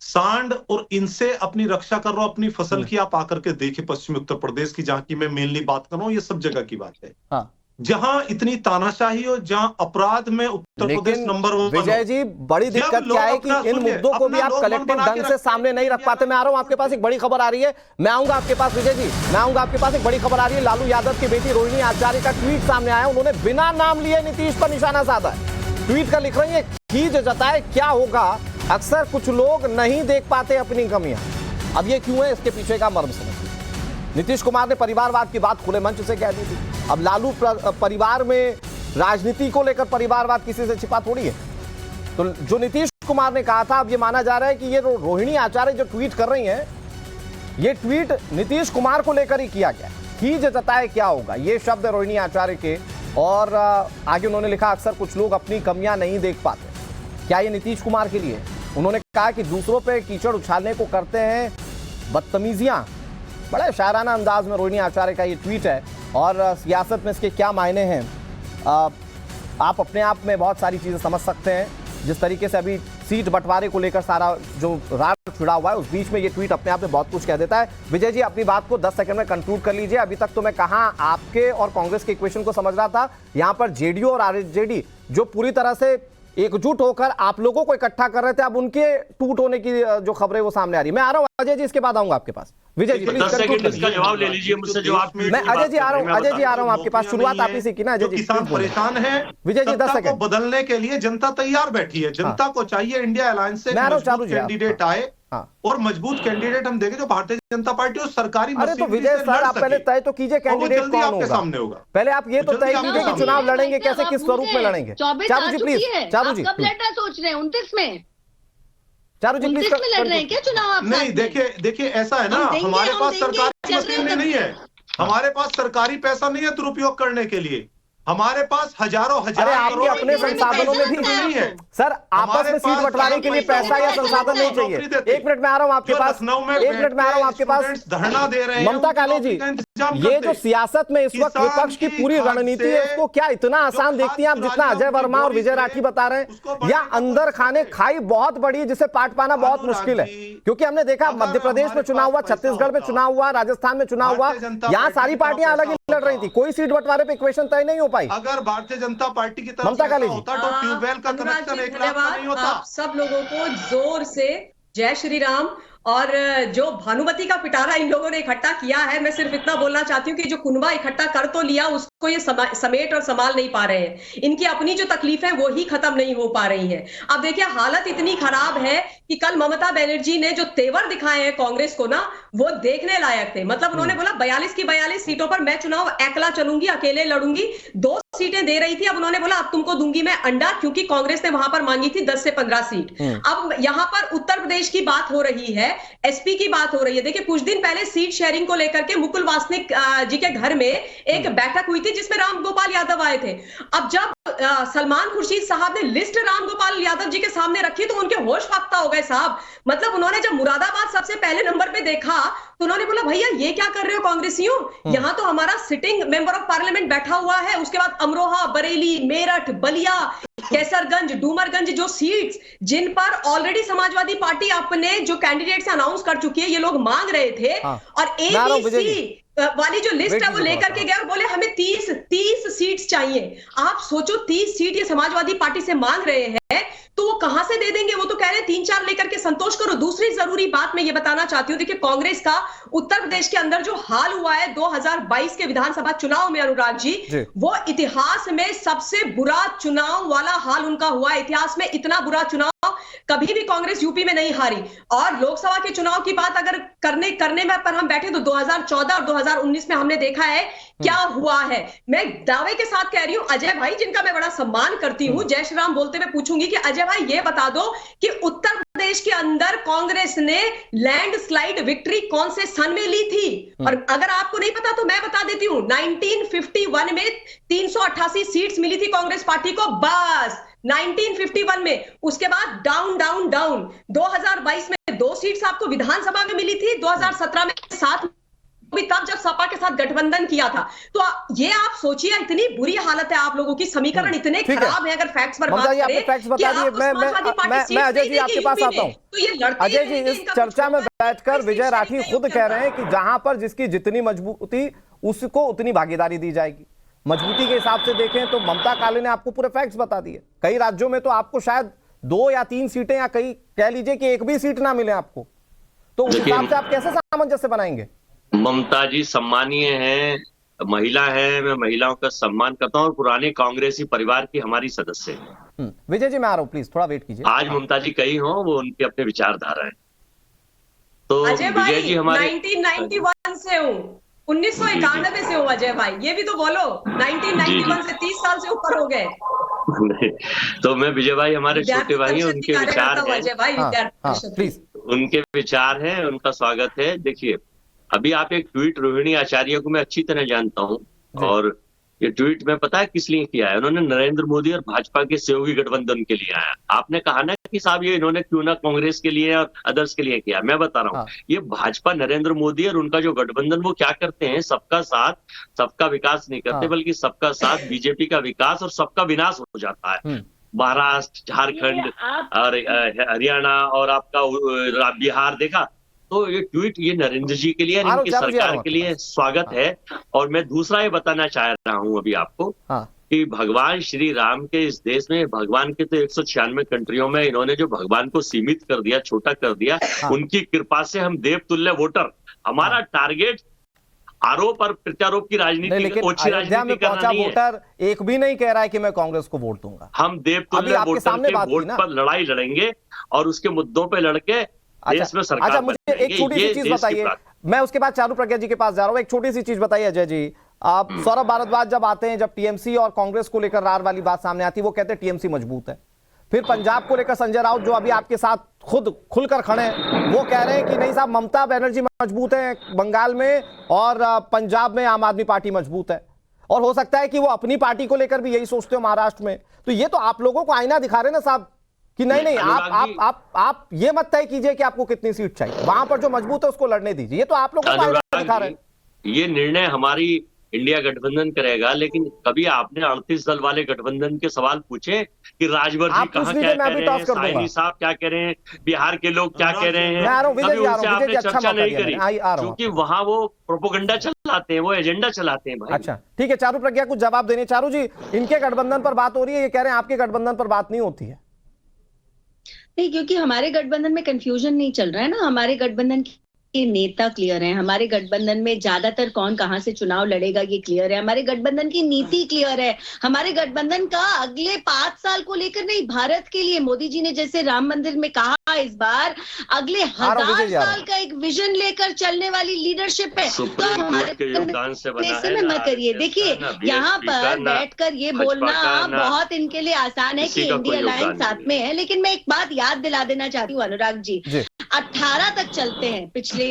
Speaker 13: सांड और इनसे अपनी रक्षा कर रहा हो अपनी फसल की। आप आकर के देखिए पश्चिमी उत्तर प्रदेश की, जहां की मैं मेनली बात कर रहा हूं, ये सब जगह की बात है जहां इतनी तानाशाही हो, जहां अपराध में उत्तर प्रदेश नंबर 1।
Speaker 6: विजय जी बड़ी दिक्कत क्या है कि इन मुद्दों को भी आप कलेक्टिव ढंग से सामने नहीं रख पाते। मैं आ रहा हूं आपके पास, एक बड़ी खबर आ रही है, मैं आऊंगा आपके पास विजय जी, मैं आऊंगा आपके पास। एक बड़ी खबर आ रही है, लालू यादव की बेटी रोहिणी आचार्य का ट्वीट सामने आया। उन्होंने बिना नाम लिए नीतीश पर निशाना साधा है। ट्वीट कर लिख रही है, खींच जताए क्या होगा, अक्सर कुछ लोग नहीं देख पाते अपनी कमियां। अब ये क्यों है, इसके पीछे का मर्म समझिए। नीतीश कुमार ने परिवारवाद की बात खुले मंच से कह दी थी। अब लालू परिवार में राजनीति को लेकर परिवारवाद किसी से छिपा थोड़ी है। तो जो नीतीश कुमार ने कहा था, अब ये माना जा रहा है कि ये रोहिणी आचार्य जो ट्वीट कर रही हैं, ये ट्वीट नीतीश कुमार को लेकर ही किया गया। खींच जताए क्या होगा, ये शब्द रोहिणी आचार्य के। और आगे उन्होंने लिखा, अक्सर कुछ लोग अपनी कमियां नहीं देख पाते। क्या ये नीतीश कुमार के लिए? उन्होंने कहा कि दूसरों पे कीचड़ उछालने को करते हैं बदतमीजियां। बड़े शायराना अंदाज में रोहिणी आचार्य का ये ट्वीट है। और सियासत में इसके क्या मायने हैं, आप अपने आप में बहुत सारी चीज़ें समझ सकते हैं। जिस तरीके से अभी सीट बंटवारे को लेकर सारा जो रात छिड़ा हुआ है, उस बीच में ये ट्वीट अपने आप में बहुत कुछ कह देता है। विजय जी अपनी बात को 10 सेकंड में कंक्लूड कर लीजिए। अभी तक तो मैं कहाँ आपके और कांग्रेस के इक्वेशन को समझ रहा था, यहाँ पर जेडीयू और आरजेडी जो पूरी तरह से एकजुट होकर आप लोगों को इकट्ठा कर रहे थे, अब उनके टूट होने की जो खबरें वो सामने आ रही है। मैं आ रहा हूँ अजय जी, इसके बाद आऊंगा आपके पास। विजय जी
Speaker 11: 10 सेकंड इसका जवाब ले लीजिए मुझसे। जवाब
Speaker 6: मैं अजय जी आ रहा हूँ, अजय जी आ रहा हूँ आपके पास। शुरुआत आप ही से की ना अजय जी।
Speaker 13: किसान परेशान है
Speaker 6: विजय जी, 10 सेकंड।
Speaker 13: बदलने के लिए जनता तैयार बैठी है। जनता को चाहिए इंडिया अलायंस से कैंडिडेट आए और मजबूत कैंडिडेट हम देंगे जो भारतीय जनता पार्टी और सरकारी।
Speaker 6: अरे तो विजय सर आप पहले तय तो कीजिए कैंडिडेट कौन होगा,
Speaker 13: सामने होगा।
Speaker 6: पहले आप ये तो तय कीजिए कि चुनाव लड़ेंगे कैसे, किस स्वरूप में लड़ेंगे। चारू जी प्लीज, चारू जी
Speaker 12: कब लड़ना सोच रहे हैं? 29 में,
Speaker 6: चारू जी प्लीज
Speaker 12: लड़ रहे हैं क्या चुनाव आप?
Speaker 13: नहीं, देखिए ऐसा है ना, हमारे पास सरकारी मशीनरी नहीं है, हमारे पास सरकारी पैसा नहीं है दुरुपयोग करने के लिए। हमारे पास हजारों
Speaker 6: आपके अपने संसाधनों में भी नहीं है सर। आपस में सीट बंटवारे के लिए पैसा या संसाधन नहीं चाहिए। 1 मिनट में आ रहा हूं आपके पास, 1 मिनट में आ रहा हूं आपके पास।
Speaker 13: धरना दे रहे हैं
Speaker 6: ममता काले जी, ये जो सियासत में इस वक्त विपक्ष की पूरी रणनीति है, उसको क्या इतना आसान देखती हैं आप जितना अजय वर्मा और विजय राठी बता रहे हैं, या अंदर खाने खाई बहुत बड़ी जिसे पाट पाना बहुत मुश्किल है? क्योंकि हमने देखा मध्य प्रदेश में चुनाव हुआ, छत्तीसगढ़ में चुनाव हुआ, राजस्थान में चुनाव हुआ, यहाँ सारी पार्टियां अलग ही लड़ रही थी, कोई सीट बंटवारे पे इक्वेशन तय नहीं हो पाई।
Speaker 13: अगर भारतीय जनता पार्टी की तरफ से होता तो ट्यूबवेल का कनेक्शन 1 लाख का नहीं होता।
Speaker 14: आप सब लोगों को जोर से जय श्री राम। और जो भानुमति का पिटारा इन लोगों ने इकट्ठा किया है, मैं सिर्फ इतना बोलना चाहती हूँ कि जो कुनबा इकट्ठा कर तो लिया, उसको ये समेट और संभाल नहीं पा रहे हैं। इनकी अपनी जो तकलीफ है वो ही खत्म नहीं हो पा रही है। अब देखिए हालत इतनी खराब है कि कल ममता बनर्जी ने जो तेवर दिखाए हैं कांग्रेस को ना, वो देखने लायक थे। मतलब उन्होंने बोला 42 की 42 सीटों पर मैं चुनाव अकेला चलूंगी, अकेले लड़ूंगी। 2 सीटें दे रही थी, अब उन्होंने बोला अब तुमको दूंगी मैं अंडा, क्योंकि कांग्रेस ने वहां पर मांगी थी 10 से 15 सीट। अब यहां पर उत्तर प्रदेश की बात हो रही है, एसपी की बात हो रही है। देखिए कुछ दिन पहले सीट शेयरिंग को लेकर के मुकुल वासनिक जी के घर में एक बैठक हुई थी जिसमें राम गोपाल यादव आए थे। अब जब सलमान खुर्शीद साहब ने लिस्ट राम गोपाल यादव जी के सामने रखी तो उनके होश फाख्ता हो गए साहब। मतलब उन्होंने जब मुरादाबाद सबसे पहले नंबर पे देखा तो उन्होंने बोला भैया ये क्या कर रहे हो कांग्रेसियों, यहाँ तो हमारा सिटिंग मेंबर ऑफ पार्लियामेंट बैठा हुआ है। उसके बाद अमरोहा, बरेली, मेरठ, बलिया, कैसरगंज, डूमरगंज जो सीट्स जिन पर ऑलरेडी समाजवादी पार्टी अपने जो कैंडिडेट्स अनाउंस कर चुकी है, ये लोग मांग रहे थे और ABC वाली जो लिस्ट है वो लेकर के गए और बोले हमें 30 सीट्स चाहिए। आप सोचो 30 सीट ये समाजवादी पार्टी से मांग रहे हैं तो वो कहां से दे देंगे? वो तो कह रहे हैं 3-4 लेकर के संतोष करो। दूसरी जरूरी बात मैं ये बताना चाहती हूँ, देखिए कांग्रेस का उत्तर प्रदेश के अंदर जो हाल हुआ है 2022 के विधानसभा चुनाव में अनुराग जी, वो इतिहास में सबसे बुरा चुनाव वाला हाल उनका हुआ है। इतिहास में इतना बुरा चुनाव कभी भी कांग्रेस यूपी में नहीं हारी। और लोकसभा के चुनाव की बात अगर करने में पर हम बैठे तो 2014 और 2019 में हमने देखा है क्या हुआ है। मैं दावे के साथ कह रही हूं, अजय भाई जिनका मैं बड़ा सम्मान करती हूं, जय श्री राम बोलते हुए पूछूंगी कि अजय भाई ये बता दो कि उत्तर प्रदेश के अंदर कांग्रेस ने लैंडस्लाइड विक्ट्री कौन से सन में ली थी? और अगर आपको नहीं पता तो मैं बता देती हूं, 1951 में 388 सीट्स मिली थी कांग्रेस पार्टी को, बस 1951 में। उसके बाद डाउन डाउन डाउन 2022 में 2 सीट्स आपको विधानसभा में मिली थी, 2017 में 7 भी तब जब सपा के साथ गठबंधन किया था। तो ये आप सोचिए इतनी बुरी हालत है आप लोगों की, समीकरण इतने खराब है। अगर फैक्ट्स पर बात करें कि
Speaker 6: मैं अजय जी आपके पास आता हूं।
Speaker 14: तो ये लड़ते
Speaker 6: अजय जी इस चर्चा में बैठकर विजय राठी खुद कह रहे हैं कि जहां पर जिसकी जितनी मजबूती उसको उतनी भागीदारी दी जाएगी। मजबूती के हिसाब से देखें तो ममता काले ने आपको पूरे फैक्ट्स बता दिए। कई राज्यों में तो आपको शायद 2 या 3 सीटें या कई कह लीजिए कि 1 भी सीट ना मिले आपको, तो उस हिसाब से आप कैसे सामंजस्य बनाएंगे?
Speaker 11: ममता जी सम्मानीय हैं, महिला है, मैं महिलाओं का सम्मान करता हूं और पुराने कांग्रेसी परिवार की हमारी सदस्य है।
Speaker 6: विजय जी मैं आ रहा हूं, प्लीज थोड़ा वेट कीजिए।
Speaker 11: आज ममता जी कहीं हो, वो उनके अपने विचारधारा है। तो
Speaker 14: अजय भाई
Speaker 11: विजय जी हमारे
Speaker 14: 1991 से हूँ, 1991 से हूँ अजय भाई, ये भी तो बोलो। 1991 से 30 साल से ऊपर हो गए।
Speaker 11: तो मैं विजय भाई हमारे छोटे भाई, उनके विचार
Speaker 6: हैं,
Speaker 11: उनके विचार हैं, उनका स्वागत है। देखिए अभी आप एक ट्वीट रोहिणी आचार्य को मैं अच्छी तरह जानता हूं और ये ट्वीट में पता है किस लिए किया है? उन्होंने नरेंद्र मोदी और भाजपा के सहयोगी गठबंधन के लिए आया। आपने कहा ना कि साहब ये इन्होंने क्यों ना कांग्रेस के लिए और अदर्स के लिए किया। मैं बता रहा हूँ ये भाजपा नरेंद्र मोदी और उनका जो गठबंधन वो क्या करते हैं, सबका साथ सबका विकास नहीं करते, बल्कि सबका साथ बीजेपी का विकास और सबका विनाश हो जाता है। महाराष्ट्र, झारखंड और हरियाणा और आपका बिहार देखा। तो ये ट्वीट ये नरेंद्र जी के लिए, इनकी सरकार के लिए स्वागत है। और मैं दूसरा ये बताना चाह रहा हूं अभी आपको कि भगवान श्री राम के इस देश में, भगवान के तो 196 कंट्रियों में इन्होंने जो भगवान को सीमित कर दिया, छोटा कर दिया, उनकी कृपा से हम देवतुल्य वोटर। हमारा टारगेट आरोप और प्रत्यारोप की राजनीति, ओछी राजनीति करना नहीं है।
Speaker 6: वोटर एक भी नहीं कह रहा है कि मैं कांग्रेस को वोट दूंगा।
Speaker 11: हम देवतुल्य वोटर के वोट पर लड़ाई लड़ेंगे और उसके मुद्दों पर लड़के देश में सरकार।
Speaker 6: अच्छा मुझे एक छोटी सी चीज बताइए, मैं उसके बाद चारू प्रज्ञा जी के पास जा रहा हूं। एक छोटी सी चीज बताइए अजय जी, आप सौरभ भारद्वाज जब आते हैं, जब टीएमसी और कांग्रेस को लेकर रार वाली बात सामने आती है, वो कहते हैं टीएमसी मजबूत है। फिर पंजाब को लेकर संजय राउत जो अभी आपके साथ खुद खुलकर खड़े हैं, वो कह रहे हैं कि नहीं साहब ममता बनर्जी मजबूत है बंगाल में और पंजाब में आम आदमी पार्टी मजबूत है। और हो सकता है कि वो अपनी पार्टी को लेकर भी यही सोचते हो महाराष्ट्र में। तो ये तो आप लोगों को आईना दिखा रहे ना साहब कि नहीं आप ये मत तय कीजिए कि आपको कितनी सीट चाहिए, वहां पर जो मजबूत है उसको लड़ने दीजिए। ये तो आप लोगों को दिखा रहे हैं।
Speaker 11: ये निर्णय हमारी इंडिया गठबंधन करेगा, लेकिन कभी आपने 38 दल वाले गठबंधन के सवाल पूछे कि राजभर जी कहाँ क्या कह रहे हैं, साइनी साहब क्या कह रहे हैं, बिहार के लोग क्या कह रहे हैं, कभी उनसे आपने चर्चा नहीं करी, क्योंकि वहां वो प्रोपोगंडा चलाते हैं, वो एजेंडा चलाते हैं भाई।
Speaker 6: अच्छा ठीक है, चारू प्रज्ञा कुछ जवाब देने। चारू जी इनके गठबंधन पर बात हो रही है, ये कह रहे हैं आपके गठबंधन पर बात नहीं होती है।
Speaker 12: नहीं, क्योंकि हमारे गठबंधन में कंफ्यूजन नहीं चल रहा है ना। हमारे गठबंधन के नेता क्लियर है, हमारे गठबंधन में ज्यादातर कौन कहां से चुनाव लड़ेगा ये क्लियर है, हमारे गठबंधन की नीति क्लियर है, हमारे गठबंधन का अगले 5 साल को लेकर नहीं, भारत के लिए मोदी जी ने जैसे राम मंदिर में कहा, इस बार अगले 1000 साल का एक विजन लेकर चलने वाली लीडरशिप है। तो हमारे मत करिए। देखिए यहाँ पर बैठकर ये बोलना बहुत इनके लिए आसान है कि इंडिया अलायंस साथ में है, लेकिन मैं एक बात याद दिला देना चाहती हूँ अनुराग जी, 2018 तक चलते हैं, पिछले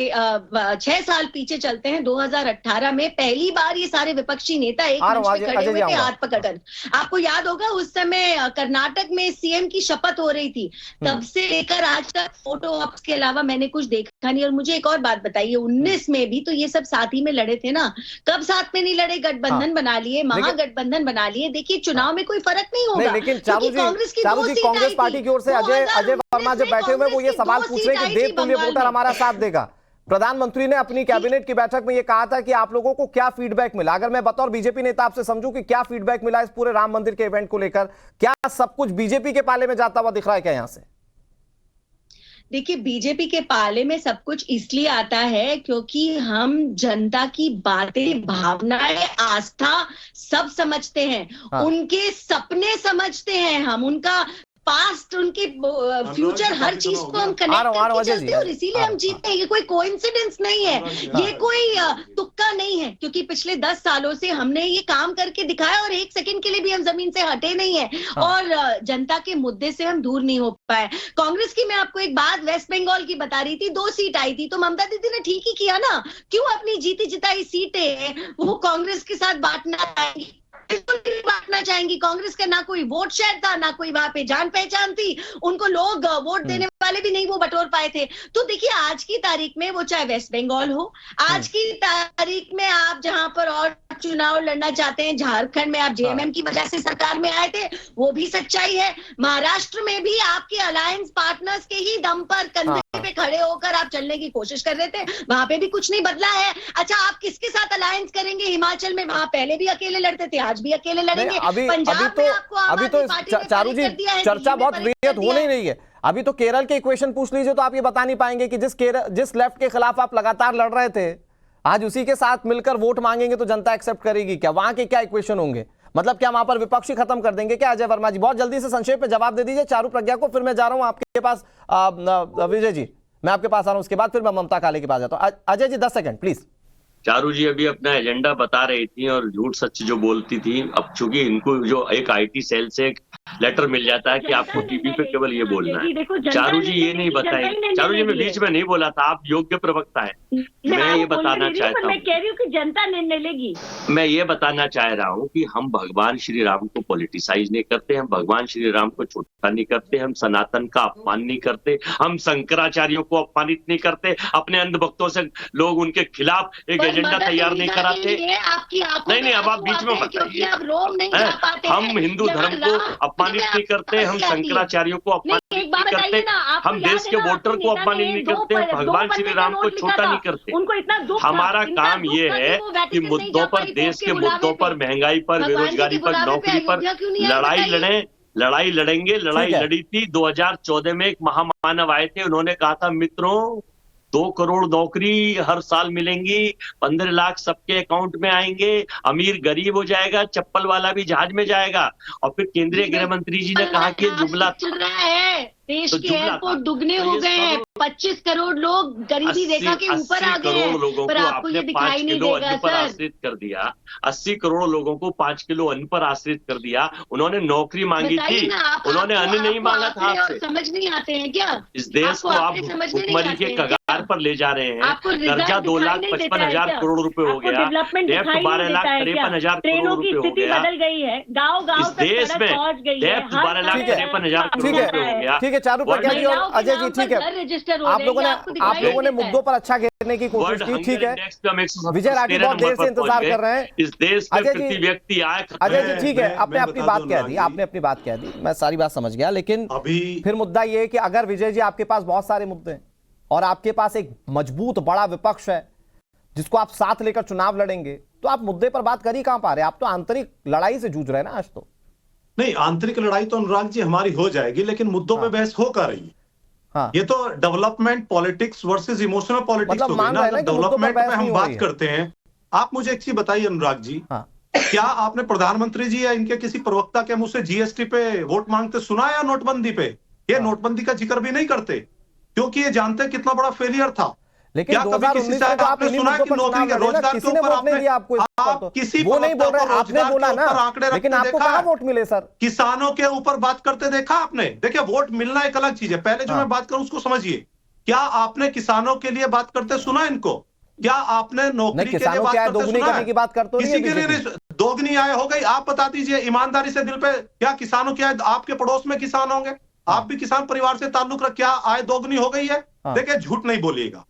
Speaker 12: 6 साल पीछे चलते हैं। 2018 में पहली बार ये सारे विपक्षी नेता एक मंच पे खड़े हुए थे हाथ पकड़कर। आपको याद होगा उस समय कर्नाटक में सीएम की शपथ हो रही थी। तब से लेकर आज तक फोटो ऑप्स के अलावा मैंने कुछ देखा नहीं। और मुझे एक और बात बताइए, 19 में भी तो ये सब साथ ही में लड़े थे ना, कब साथ में नहीं लड़े? गठबंधन बना लिए, महागठबंधन बना लिए। देखिए चुनाव में कोई फर्क नहीं होगा।
Speaker 6: लेकिन कांग्रेस पार्टी की ओर से अजय वर्मा जो बैठे हुए वो ये सवाल पूछ रहे हैं कि देवतुल्य वोटर हमारा साथ देगा। प्रधानमंत्री ने अपनी कैबिनेट की बैठक में ये कहा था कि आप लोगों को क्या फीडबैक मिला। अगर मैं बतौर बीजेपी नेता आपसे समझूं कि क्या फीडबैक मिला इस पूरे राम मंदिर के इवेंट को लेकर, क्या सब कुछ बीजेपी के पाले में जाता हुआ दिख रहा है क्या यहां से?
Speaker 12: देखिए, बीजेपी के पाले में सब कुछ इसलिए आता है क्योंकि हम जनता की बातें, भावनाएं, आस्था सब समझते हैं। उनके सपने समझते हैं हम, उनका पास्ट, उनके फ्यूचर, हर चीज को हम कनेक्ट करके चलते हैं और इसीलिए हम जीतते हैं। ये कोई कोइंसिडेंस नहीं है, ये कोई तुक्का नहीं है, क्योंकि पिछले 10 सालों से हमने ये काम करके दिखाया और एक सेकंड के लिए भी हम जमीन से हटे नहीं है और जनता के मुद्दे से हम दूर नहीं हो पाए। कांग्रेस की मैं आपको एक बात वेस्ट बंगाल की बता रही थी, 2 सीट आई थी तो ममता दीदी ने ठीक ही किया ना। क्यों अपनी जीती जिताई सीटें वो कांग्रेस के साथ बांटना चाहेंगी? बिल्कुल बांटना चाहेंगी। कांग्रेस का ना कोई वोट शेयर था, ना कोई वहां पे जान पहचान थी, उनको लोग वोट देने वाले भी नहीं वो बटोर पाए थे। तो देखिए, आज की तारीख में वो चाहे वेस्ट बंगाल हो, आज की तारीख में आप जहां पर और चुनाव लड़ना चाहते हैं, झारखंड में आप जेएमएम की वजह से सरकार में आए थे, वो भी सच्चाई है। महाराष्ट्र में भी आपके अलायंस पार्टनर्स के ही दम पर कंधे पे खड़े होकर आप चलने की कोशिश कर रहे थे, वहां पे भी कुछ नहीं बदला है। अच्छा, आप किसके साथ अलायंस करेंगे? हिमाचल में वहां पहले भी अकेले लड़ते थे, आज भी अकेले लड़ेंगे। पंजाब में आपको
Speaker 6: अभी तो चारू जी चर्चा बहुत बेहद हो नहीं रही है। अभी तो केरल के इक्वेशन पूछ लीजिए तो आप ये बता नहीं पाएंगे कि जिस लेफ्ट के खिलाफ आप लगातार लड़ रहे थे, आज उसी के साथ मिलकर वोट मांगेंगे तो जनता एक्सेप्ट करेगी क्या? वहां के क्या इक्वेशन होंगे? मतलब क्या वहां पर विपक्षी खत्म कर देंगे क्या? अजय वर्मा जी बहुत जल्दी से संक्षेप में जवाब दे दीजिए चारू प्रज्ञा को, फिर मैं जा रहा हूं आपके पास। विजय जी मैं आपके पास आ रहा हूं, उसके बाद फिर मैं ममता काले के पास जाता हूं। Ajay ji 10 second please.
Speaker 11: चारू जी अभी अपना एजेंडा बता रही थी और झूठ सच जो बोलती थी, अब चूंकि इनको जो एक आईटी सेल से एक लेटर मिल जाता है कि आपको टीवी पे केवल ये बोलना है। चारू जी ये नहीं बताएंगे। चारू जी मैं बीच में नहीं बोला था, आप योग्य प्रवक्ता है। मैं ये बताना चाहता हूँ,
Speaker 12: मैं कह रही हूँ कि जनता निर्णय लेगी।
Speaker 11: मैं ये बताना चाह रहा हूँ कि हम भगवान श्री राम को पॉलिटिसाइज नहीं करते, हम भगवान श्री राम को छोटा नहीं करते, हम सनातन का अपमान नहीं करते, हम शंकराचार्यों को अपमानित नहीं करते। अपने अंधभक्तों से लोग उनके खिलाफ एक एजेंडा तैयार नहीं कराते। नहीं, अब आप बीच में बताइए। हम हिंदू धर्म को अपमानित नहीं करते, हम शंकराचार्यों को अपमानित नहीं करते, हम देश के वोटर को अपमानित नहीं करते, भगवान श्री राम को छोटा नहीं करते। हमारा काम ये है कि मुद्दों पर, देश के मुद्दों पर, महंगाई पर, बेरोजगारी पर, नौकरी पर लड़ाई लड़ें। लड़ाई लड़ेंगे। लड़ाई लड़ी थी 2014 में, एक महामानव आए थे, उन्होंने कहा था मित्रों 2 करोड़ नौकरी हर साल मिलेंगी, 15 लाख सबके अकाउंट में आएंगे, अमीर गरीब हो जाएगा, चप्पल वाला भी जहाज में जाएगा। और फिर केंद्रीय गृह मंत्री जी ने कहा कि जुमला
Speaker 12: चल रहा है, देश के एयरपोर्ट दुगने हो गए हैं, 25 करोड़ लोग गरीबी रेखा के ऊपर आ गए हैं, पर आपको ये दिखाई नहीं देगा सर।
Speaker 11: आश्रित कर दिया, 80 करोड़ लोगों को 5 किलो अन्न पर आश्रित कर दिया। उन्होंने नौकरी मांगी थी, उन्होंने अन्न नहीं मांगा था आपसे।
Speaker 12: समझ नहीं आते हैं क्या?
Speaker 11: इस देश को आप भुखमरी के कगार पर ले जा रहे हैं। कर्जा 2,55,000 करोड़ रुपए हो गया, डेप्ट 12,53,000 करोड़ रुपए हो गया।
Speaker 12: बदल गई है, गाँव
Speaker 11: इस देश में डेप्ट 12,53,000 करोड़ रुपए हो गया।
Speaker 6: ठीक है चारू प्रज्ञा जी और अजय जी, ठीक है आप लोगों ने मुद्दों पर अच्छा घेरने की कोशिश की, ठीक है। विजय राठी बहुत देर से इंतजार कर रहे हैं।
Speaker 11: इस देश में प्रति व्यक्ति आय।
Speaker 6: अजय जी ठीक है, आपने अपनी बात कह दी, आपने अपनी बात कह दी, मैं सारी बात समझ गया। लेकिन फिर मुद्दा ये है कि अगर विजय जी आपके पास बहुत सारे मुद्दे हैं और आपके पास एक मजबूत बड़ा विपक्ष है जिसको आप साथ लेकर चुनाव लड़ेंगे, तो आप मुद्दे पर बात कर ही कहां पा रहे हैं? आप तो आंतरिक लड़ाई से जूझ रहे हैं ना आज। तो
Speaker 13: नहीं, आंतरिक लड़ाई तो अनुराग जी हमारी हो जाएगी, लेकिन मुद्दों पे बहस हो कर रही है। ये तो development politics versus emotional politics हो गई ना। डेवलपमेंट में हम बात करते हैं। आप मुझे एक चीज बताइए अनुराग जी, क्या आपने प्रधानमंत्री जी या इनके किसी प्रवक्ता के मुंह से जीएसटी पे वोट मांगते सुना या नोटबंदी पे? ये नोटबंदी का जिक्र भी नहीं करते क्योंकि ये जानते हैं कितना बड़ा फेलियर था।
Speaker 6: लेकिन 2019 में तो आपने सुना कि नौकरी का रोजगार किसी ने वोट नहीं दिया आपको, आप किसी वो नहीं बोल रहे, आपने बोला ना, लेकिन आपको कहां वोट मिले सर? किसानों के ऊपर बात करते देखा आपने? देखिए वोट मिलना एक अलग चीज है, पहले जो मैं बात करूं उसको समझिए
Speaker 13: क्या आपने किसानों के लिए बात करते सुना इनको? क्या आपने नौकरी के लिए बात करते सुना है?
Speaker 6: की बात करते
Speaker 13: किसी के लिए दोगुनी आय हो गई? आप बता दीजिए ईमानदारी से दिल पे, क्या किसानों की आय, आपके पड़ोस में किसान होंगे, आप भी किसान परिवार से ताल्लुक रख, क्या आय दोगुनी हो गई है? देखिए झूठ नहीं बोलिएगा,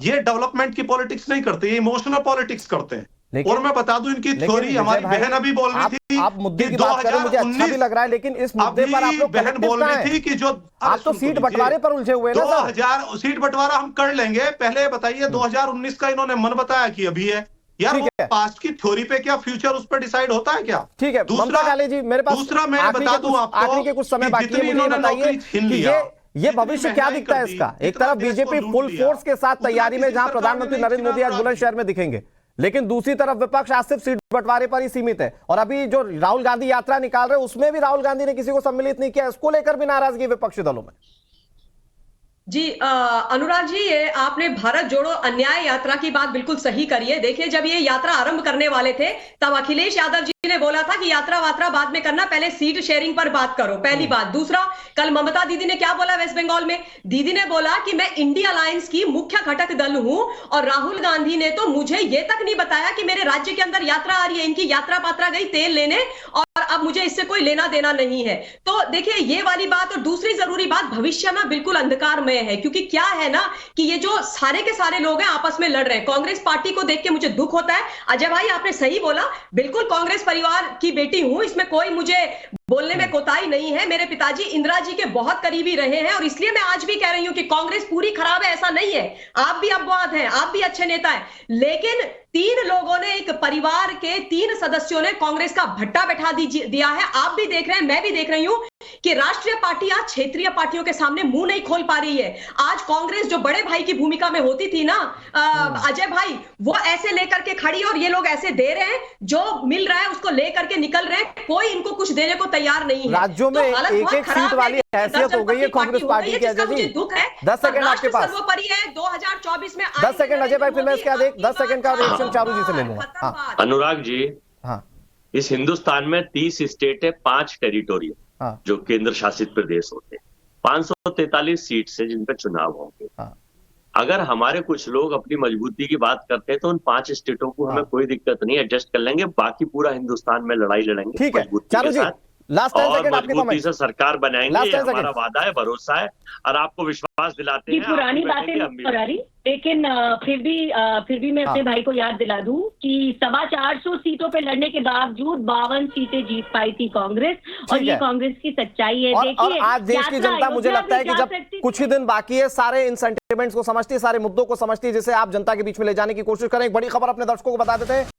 Speaker 13: ये डेवलपमेंट की पॉलिटिक्स नहीं करते, ये इमोशनल पॉलिटिक्स करते हैं। और मैं बता दूं इनकी थ्योरी, हमारी बहन अभी बोल रही थी,
Speaker 6: आप मुद्दे की बात करें, मुझे अच्छा भी लग रहा है, लेकिन इस मुद्दे पर आप लोग
Speaker 13: बहन बोल रही थी कि जो
Speaker 6: आप तो सीट बंटवारे पर उलझे हुए हैं ना सर।
Speaker 13: 2000 सीट बंटवारा हम कर लेंगे, पहले बताइए 2019 का इन्होंने मन बताया कि अभी है यार, वो पास्ट की थ्योरी पे क्या फ्यूचर उस पर डिसाइड होता है क्या?
Speaker 6: ठीक है ममता काले जी, मेरे पास
Speaker 13: दूसरा मैं बता दूं आपको,
Speaker 6: आखिरी के कुछ समय बाकी है, मुझे बताइए कि ये भविष्य क्या दिखता है इसका? एक तरफ बीजेपी फुल फोर्स के साथ तैयारी में, जहां प्रधानमंत्री नरेंद्र मोदी आज बुलंदशहर में दिखेंगे, लेकिन दूसरी तरफ विपक्ष आज सिर्फ सीट बंटवारे पर ही सीमित है। और अभी जो राहुल गांधी यात्रा निकाल रहे हैं, उसमें भी राहुल गांधी ने किसी को सम्मिलित नहीं किया, इसको लेकर भी नाराजगी विपक्षी दलों में।
Speaker 14: जी अनुराग जी, ये आपने भारत जोड़ो अन्याय यात्रा की बात बिल्कुल सही करी है। देखिए, जब ये यात्रा आरंभ करने वाले थे तब अखिलेश यादव जी ने बोला था कि यात्रा वात्रा बाद में करना, पहले सीट शेयरिंग पर बात करो, पहली बात। दूसरा, कल ममता दीदी ने क्या बोला वेस्ट बंगाल में? दीदी ने बोला कि मैं इंडिया अलायंस की मुख्य घटक दल हूं, और राहुल गांधी ने तो मुझे ये तक नहीं बताया कि मेरे राज्य के अंदर यात्रा आ रही है, इनकी यात्रा पात्रा गई तेल लेने और अब मुझे इससे कोई लेना देना नहीं है। तो देखिए ये वाली बात, और दूसरी जरूरी बात, भविष्य ना बिल्कुल अंधकारमय है, क्योंकि क्या है ना कि ये जो सारे के सारे लोग हैं आपस में लड़ रहे हैं। कांग्रेस पार्टी को देख के मुझे दुख होता है। अजय भाई आपने सही बोला, बिल्कुल कांग्रेस परिवार की बेटी हूं, इसमें कोई मुझे बोलने में कोताही नहीं है। मेरे पिताजी इंदिरा जी के बहुत करीबी रहे हैं, और इसलिए मैं आज भी कह रही हूं कि कांग्रेस पूरी खराब है, ऐसा नहीं है। आप भी अपवाद हैं, आप भी अच्छे नेता हैं, लेकिन 3 लोगों ने, एक परिवार के 3 सदस्यों ने कांग्रेस का भट्टा बैठा दिया है। आप भी देख रहे हैं, मैं भी देख रही हूं कि राष्ट्रीय पार्टी आज क्षेत्रीय पार्टियों के सामने मुंह नहीं खोल पा रही है। आज कांग्रेस जो बड़े भाई की भूमिका में होती थी ना अजय भाई, वो ऐसे लेकर के खड़ी, और ये लोग ऐसे दे रहे हैं, जो मिल रहा है उसको लेकर के निकल रहे हैं, कोई इनको कुछ देने को तैयार नहीं है।
Speaker 6: राज्यों में एक सीट वाली हैसियत हो गई है कांग्रेस पार्टी की। अजय जी
Speaker 14: दुख है,
Speaker 6: 10 सेकंड आपके पास,
Speaker 14: सर्वोपरि है 2024 में।
Speaker 6: 10 सेकंड अजय भाई, फिर मैं इसके बाद 10 सेकंड का रिएक्शन चारू जी से ले लूंगा।
Speaker 11: अनुराग जी,
Speaker 6: हाँ,
Speaker 11: इस हिंदुस्तान में 30 स्टेट है, 5 टेरिटोरियल जो केंद्र शासित प्रदेश होते हैं, 543 सीट से जिन पे चुनाव होंगे। अगर हमारे कुछ लोग अपनी मजबूती की बात करते हैं तो उन 5 स्टेटों को हमें कोई दिक्कत नहीं, एडजस्ट कर लेंगे, बाकी पूरा हिंदुस्तान में लड़ाई लड़ेंगे।
Speaker 6: ठीक है चारू जी, लास्ट 10 सेकंड आपके
Speaker 11: मजबूती से सरकार बनाएंगे, ये हमारा वादा है, भरोसा है, और आपको विश्वास दिलाते हैं।
Speaker 15: पुरानी बातें नहीं हो रही, लेकिन फिर भी मैं अपने भाई को याद दिला दूं कि 425 सीटों पे लड़ने के बावजूद 52 सीटें जीत पाई थी कांग्रेस, और ये कांग्रेस की सच्चाई है।
Speaker 6: देखिए आज देश की जनता, मुझे लगता है कि जब कुछ ही दिन बाकी है, सारे इन सेंटिमेंट्स को समझती है, सारे मुद्दों को समझती है, जिसे आप जनता के बीच में ले जाने की कोशिश करें। एक बड़ी खबर अपने दर्शकों को बता देते हैं।